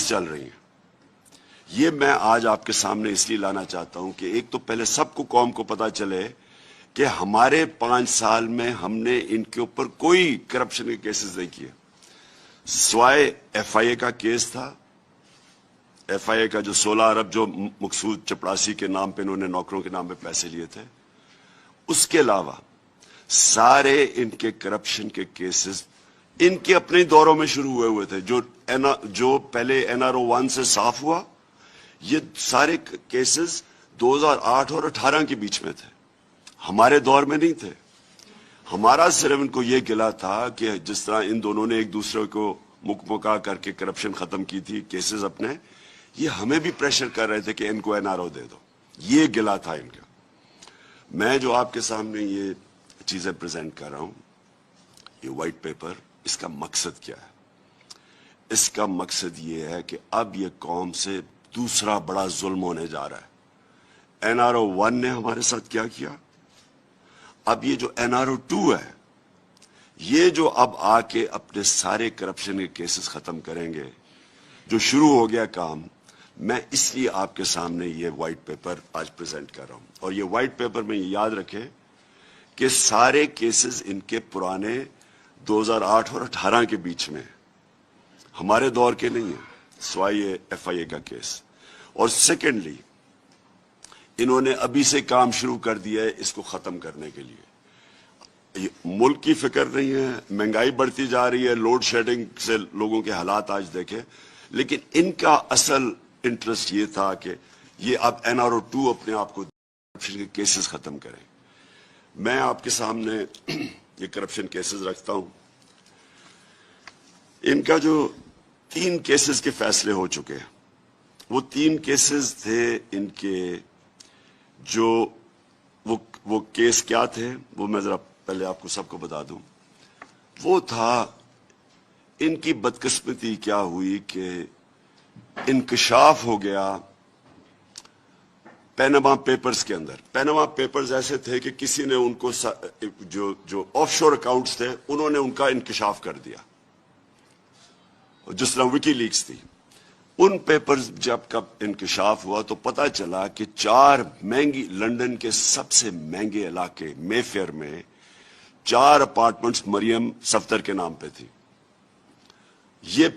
चल रही हैं। ये मैं आज आपके सामने इसलिए लाना चाहता हूं कि एक तो पहले सबको कौम को पता चले कि हमारे 5 साल में हमने इनके ऊपर कोई करप्शन के केसेस नहीं किए, स्वाय एफआईए का केस था। एफआईए का जो 16 अरब जो मकसूद चपड़ासी के नाम पे इन्होंने नौकरों के नाम पे पैसे लिए थे, उसके अलावा सारे इनके करप्शन के केसेस इनके अपने दौरों में शुरू हुए थे। जो पहले एनआरओ 1 से साफ हुआ, ये सारे केसेस 2008 और 18 के बीच में थे, हमारे दौर में नहीं थे। हमारा सिर्फ इनको ये गिला था कि जिस तरह इन दोनों ने एक दूसरे को मुकमुका करके करप्शन खत्म की थी केसेस अपने, ये हमें भी प्रेशर कर रहे थे कि इनको एनआरओ दे दो। ये गिला था इनका। मैं जो आपके सामने ये चीजें प्रेजेंट कर रहा हूं, ये व्हाइट पेपर, इसका मकसद क्या है? इसका मकसद ये है कि अब ये कौम से दूसरा बड़ा जुल्म होने जा रहा है। एनआरओ 1 ने हमारे साथ क्या किया, अब ये जो एनआरओ 2 है, ये जो अब आके अपने सारे करप्शन के केसेस खत्म करेंगे, जो शुरू हो गया काम, मैं इसलिए आपके सामने ये व्हाइट पेपर आज प्रेजेंट कर रहा हूं। और ये व्हाइट पेपर में याद रखें कि सारे केसेस इनके पुराने 2008 और 18 के बीच में, हमारे दौर के नहीं है, स्वाय एफआईए का केस। और सेकेंडली, इन्होंने अभी से काम शुरू कर दिया है इसको खत्म करने के लिए। मुल्क की फिक्र नहीं है, महंगाई बढ़ती जा रही है, लोड शेडिंग से लोगों के हालात आज देखें, लेकिन इनका असल इंटरेस्ट ये था कि ये अब एनआरओ 2 अपने आप को करप्शन के केसेस खत्म करें। मैं आपके सामने ये करप्शन केसेस रखता हूं। इनका जो 3 केसेस के फैसले हो चुके हैं, वो 3 केसेस थे इनके, जो वो केस क्या थे वो मैं जरा पहले आपको सबको बता दूं। वो था, इनकी बदकिस्मती क्या हुई कि इंकशाफ हो गया पैनामा पेपर्स के अंदर। पैनामा पेपर्स ऐसे थे कि किसी ने उनको जो ऑफशोर अकाउंट्स थे उन्होंने उनका इंकशाफ कर दिया, जिस तरह विकीलीक्स थी। उन पेपर्स जब कब इंकशाफ हुआ तो पता चला कि 4 महंगी, लंदन के सबसे महंगे इलाके मेफेयर में 4 अपार्टमेंट्स मरियम सफ्तर के नाम पे थी। ये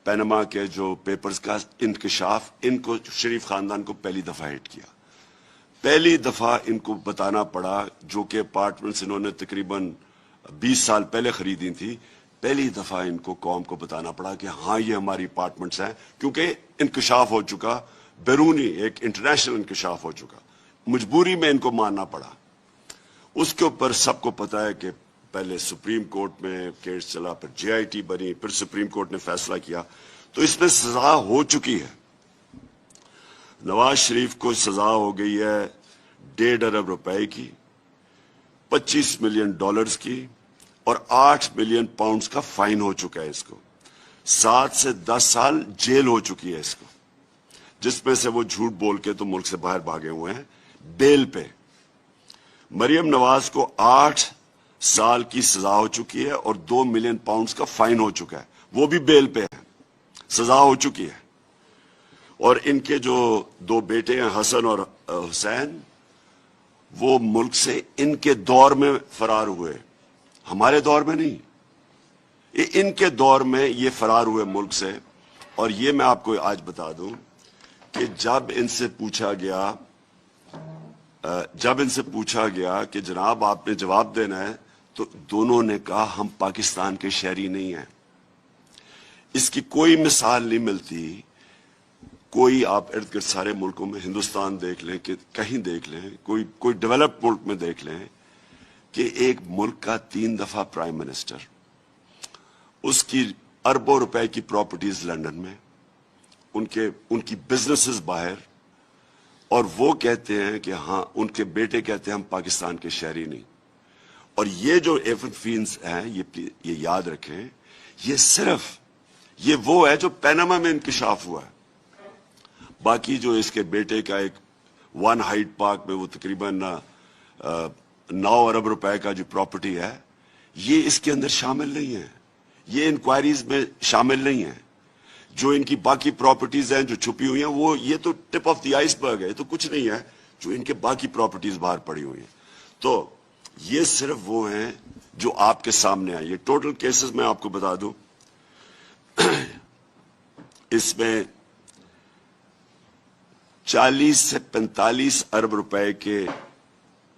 पैनामा के जो पेपर्स का इंकशाफ इनको, शरीफ खानदान को पहली दफा हिट किया। पहली दफा इनको बताना पड़ा, जो कि अपार्टमेंट्स इन्होंने तकरीबन 20 साल पहले खरीदी थी, पहली दफा इनको कौम को बताना पड़ा कि हाँ ये हमारी अपार्टमेंट्स हैं, क्योंकि इंकशाफ हो चुका, बैरूनी एक इंटरनेशनल इंकशाफ हो चुका, मजबूरी में इनको मानना पड़ा। उसके ऊपर सबको पता है कि पहले सुप्रीम कोर्ट में केस चला, फिर जेआईटी बनी, फिर सुप्रीम कोर्ट ने फैसला किया, तो इसमें सजा हो चुकी है। नवाज शरीफ को सजा हो गई है 1.5 अरब रुपए की, 25 मिलियन डॉलर्स की और 8 मिलियन पाउंड्स का फाइन हो चुका है इसको। 7 से 10 साल जेल हो चुकी है इसको, जिसमें से वो झूठ बोल के तो मुल्क से बाहर भागे हुए हैं बेल पे। मरियम नवाज को 8 साल की सजा हो चुकी है और 2 मिलियन पाउंड्स का फाइन हो चुका है, वो भी बेल पे है, सजा हो चुकी है। और इनके जो 2 बेटे हैं, हसन और हुसैन, वो मुल्क से इनके दौर में फरार हुए, हमारे दौर में नहीं, ये इनके दौर में ये फरार हुए मुल्क से। और ये मैं आपको आज बता दूं कि जब इनसे पूछा गया कि जनाब आपने जवाब देना है, तो दोनों ने कहा हम पाकिस्तान के शहरी नहीं हैं। इसकी कोई मिसाल नहीं मिलती। कोई आप इर्द गिर्द सारे मुल्कों में, हिंदुस्तान देख लें कि कहीं देख लें, कोई डेवलप्ड मुल्क में देख लें कि एक मुल्क का 3 दफा प्राइम मिनिस्टर, उसकी अरबों रुपए की प्रॉपर्टीज लंदन में, उनकी बिजनेसेस बाहर, और वो कहते हैं कि हाँ, उनके बेटे कहते हैं हम पाकिस्तान के शहरी नहीं। और ये जो एफिन्स हैं, ये याद रखें, ये वो है जो पैनामा में इंकशाफ हुआ है। बाकी जो इसके बेटे का एक 1 हाइड पार्क में वो तकरीबन 9 अरब रुपए का जो प्रॉपर्टी है, ये इसके अंदर शामिल नहीं है, ये इंक्वायरीज में शामिल नहीं है। جو ان کی باقی پراپرٹیز ہیں جو چھپی ہوئی ہیں وہ یہ تو ٹپ آف دی آئس برگ ہے, تو کچھ نہیں ہے جو ان کے باقی پراپرٹیز باہر پڑی ہوئی ہیں. تو یہ صرف وہ ہیں جو آپ کے سامنے آئے. یہ ٹوٹل کیسز میں آپ کو بتا دوں, اس میں 40 سے 45 ارب روپے کے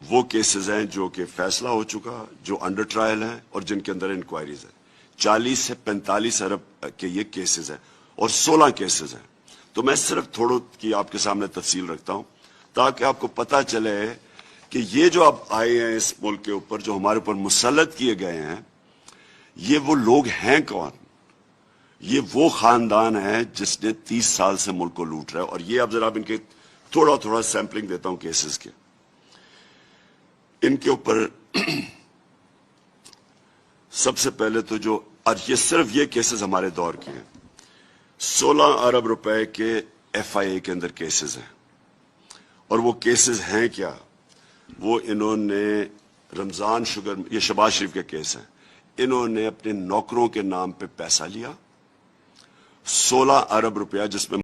وہ کیسز ہیں جو کہ فیصلہ ہو چکا, جو انڈر ٹرائل ہیں اور جن کے اندر انکوائریز ہیں. 40 سے 45 ارب کے یہ کیسز ہیں اور 16 کیسز ہیں. تو میں صرف تھوڑوں کی آپ کے سامنے تفصیل رکھتا ہوں تاکہ آپ کو پتا چلے کہ یہ جو اب آئے ہیں اس ملک کے اوپر, جو ہمارے اوپر مسلط کیے گئے ہیں, یہ وہ لوگ ہیں کون. یہ وہ خاندان ہے جس نے 30 سال سے ملک کو لوٹ رہا ہے. اور یہ اب ذرا ان کے تھوڑا تھوڑا سیمپلنگ دیتا ہوں کیسز کے. ان کے اوپر سب سے پہلے تو جو, اور یہ صرف یہ کیسز ہمارے دور کے ہیں, 16 ارب روپے کے ایف آئی اے کے اندر کیسز ہیں. اور وہ کیسز ہیں کیا, وہ انہوں نے رمضان شوگر, یہ شہباز شریف کے کیس ہیں, انہوں نے اپنے نوکروں کے نام پہ پیسہ لیا 16 ارب روپیہ, جس میں